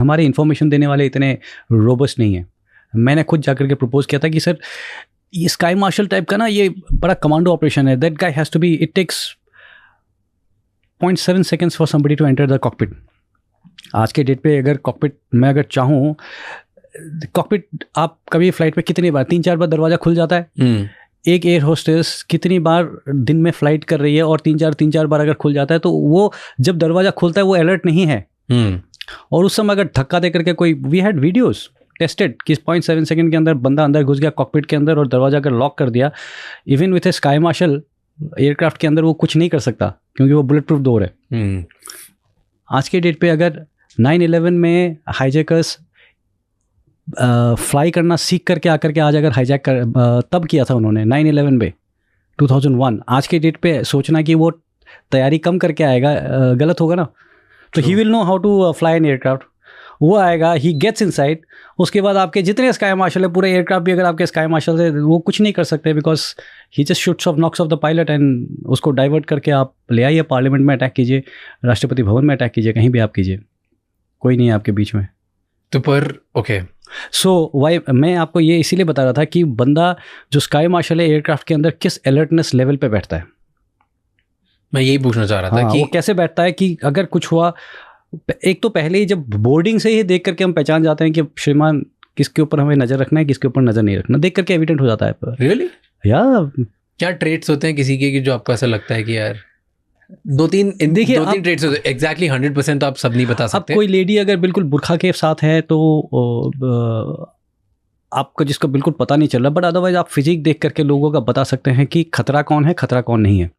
हमारे इन्फॉर्मेशन देने वाले इतने रोबस्ट नहीं है। मैंने खुद जाकर के प्रपोज किया था कि सर ये स्काई मार्शल टाइप का ना ये बड़ा कमांडो ऑपरेशन है, that guy has to be, it takes 0.7 seconds for somebody to enter the cockpit. आज के डेट पे अगर कॉकपिट मैं अगर चाहूँ, कॉकपिट आप कभी फ्लाइट पे कितनी बार 3-4 बार दरवाज़ा खुल जाता है। एक एयर होस्टेस कितनी बार दिन में फ्लाइट कर रही है और 3-4 बार अगर खुल जाता है तो वो जब दरवाज़ा खुलता है वो अलर्ट नहीं है। और उस समय अगर धक्का दे करके कोई, वी हैड वीडियोस टेस्टेड कि 0.7 सेकंड के अंदर बंदा अंदर घुस गया कॉकपिट के अंदर और दरवाजा अगर लॉक कर दिया, even with a sky marshal aircraft के अंदर वो कुछ नहीं कर सकता क्योंकि वो बुलेट प्रूफ डोर है। आज के डेट पे अगर 9/11 में हाईजैकर्स फ्लाई करना सीख करके आकर के आज अगर हाईजैक कर तब किया था उन्होंने 9/11 में 2001, आज के डेट पे सोचना कि वो तैयारी कम करके आएगा गलत होगा ना। तो he will know how to fly an aircraft. वो आएगा, ही गेट्स इनसाइड, उसके बाद आपके जितने स्काई मार्शल है पूरे एयरक्राफ्ट भी अगर आपके स्काई मार्शल है वो कुछ नहीं कर सकते, because he just shoots off knocks off the pilot and उसको डाइवर्ट करके आप ले आइए, पार्लियामेंट में अटैक कीजिए, राष्ट्रपति भवन में अटैक कीजिए, कहीं भी आप कीजिए, कोई नहीं है आपके बीच में। तो पर ओके सो वाई मैं आपको ये इसीलिए बता रहा था कि बंदा जो स्काई मार्शल है एयरक्राफ्ट के अंदर किस अलर्टनेस लेवल पे बैठता है। मैं यही पूछना चाह रहा था कि वो कैसे बैठता है कि अगर कुछ हुआ, एक तो पहले ही जब बोर्डिंग से ही देख करके हम पहचान जाते हैं कि श्रीमान किसके ऊपर हमें नज़र रखना है, किसके ऊपर नज़र नहीं रखना, देख करके एविडेंट हो जाता है। रियली या क्या ट्रेट्स होते हैं किसी के कि जो आपको ऐसा लगता है कि यार दो तीन ट्रेट्स होते हैं एग्जैक्टली 100% तो आप सब नहीं बता सकते। अब कोई लेडी अगर बिल्कुल बुरखा के साथ है तो आपको जिसको बिल्कुल पता नहीं चल रहा, बट अदरवाइज आप फिजिक देख करके लोगों का बता सकते हैं कि खतरा कौन है, खतरा कौन नहीं है।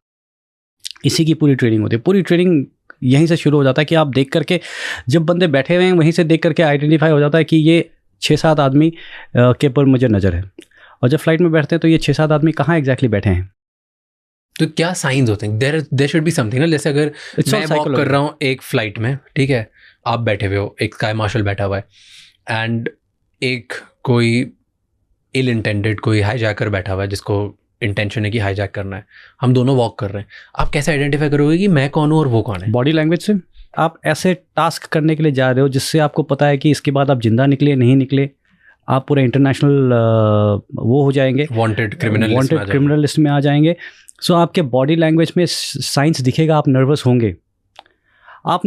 इसी की पूरी ट्रेनिंग होती है। पूरी ट्रेनिंग यहीं से शुरू हो जाता है कि आप देख करके, जब बंदे बैठे हुए हैं वहीं से देख करके आइडेंटिफाई हो जाता है कि ये 6-7 आदमी के ऊपर मुझे नज़र है। और जब फ्लाइट में बैठते हैं तो ये 6-7 आदमी कहाँ एग्जैक्टली बैठे हैं। तो क्या साइंस होते हैं? देयर शुड बी समथिंग ना, जैसे अगर मैं वॉक कर रहा हूँ एक फ्लाइट में, ठीक है, आप बैठे हुए हो, एक स्काई मार्शल बैठा हुआ है एंड एक कोई इल इंटेंडेड कोई हाईजैकर बैठा हुआ है जिसको इंटेंशन है कि हाईजैक करना है, हम दोनों वॉक कर रहे हैं, आप कैसे आइडेंटिफाई करोगे कि मैं कौन हूँ और वो कौन है? बॉडी लैंग्वेज से। आप ऐसे टास्क करने के लिए जा रहे हो जिससे आपको पता है कि इसके बाद आप जिंदा निकले नहीं निकले, आप पूरे इंटरनेशनल वो हो जाएंगे, वांटेड क्रिमिनल लिस्ट में आ जाएंगे। सो आपके बॉडी लैंग्वेज में साइंस दिखेगा, आप नर्वस होंगे। आप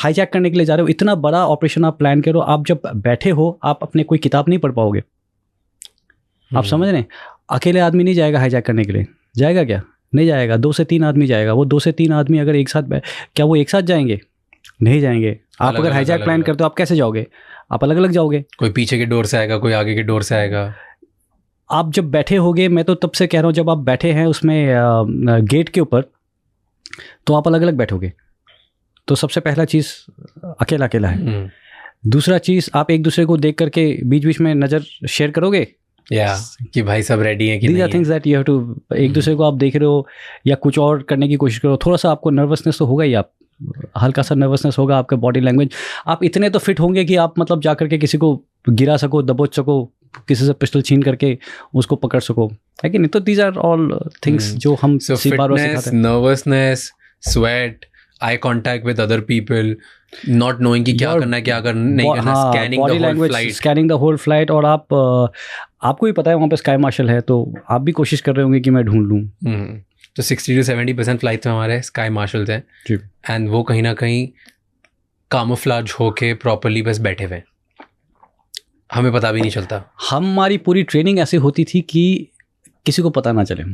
हाईजैक करने के लिए जा रहे हो, इतना बड़ा ऑपरेशन आप प्लान करो, आप जब बैठे हो आप अपने कोई किताब नहीं पढ़ पाओगे। आप समझ रहे हैं? अकेले आदमी नहीं जाएगा हाईजैक करने के लिए, जाएगा क्या? नहीं जाएगा। 2 से 3 आदमी जाएगा। वो 2 से 3 आदमी अगर एक साथ, क्या वो एक साथ जाएंगे? नहीं जाएंगे। आप अगर हाईजैक प्लान करते हो आप कैसे जाओगे? आप अलग अलग जाओगे। कोई पीछे के डोर से आएगा, कोई आगे के डोर से आएगा। आप जब बैठे होगे, मैं तो तब से कह रहा हूँ जब आप बैठे हैं उसमें गेट के ऊपर, तो आप अलग अलग बैठोगे। तो सबसे पहला चीज़ अकेला अकेला है। दूसरा चीज़, आप एक दूसरे को देख करके बीच बीच में नज़र शेयर करोगे कि भाई सब रेडी हैं कि नहीं। These are things that you have to, एक दूसरे को आप देख रहे हो या कुछ और करने की कोशिश करो, थोड़ा सा आपको नर्वसनेस तो होगा ही, आप हल्का सा नर्वसनेस होगा। आपका बॉडी लैंग्वेज, आप इतने तो फिट होंगे कि आप मतलब जा करके किसी को गिरा सको, दबोच सको, किसी से पिस्टल छीन करके उसको पकड़ सको, है कि नहीं? तो these are all things जो हम fitness, nervousness, sweat, eye contact with other people, not knowing कि क्या करना है क्या नहीं करना, स्कैनिंग द होल फ्लाइट। और आपको भी पता है वहाँ पे स्काई मार्शल है, तो आप भी कोशिश कर रहे होंगे कि मैं ढूंढ लूँ। तो 60 to 70% फ्लाइट्स में हमारे स्काई मार्शल्स हैं एंड वो कहीं ना कहीं कामोफ्लाज होके प्रॉपरली बस बैठे हुए, हमें पता भी नहीं चलता। हमारी पूरी ट्रेनिंग ऐसी होती थी कि किसी को पता ना चले।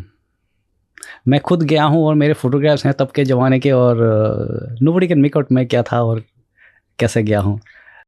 मैं खुद गया हूँ और मेरे फोटोग्राफ्स हैं तब के ज़माने के, और नोबडी कैन मेक आउट मैं क्या था और कैसे गया हूँ।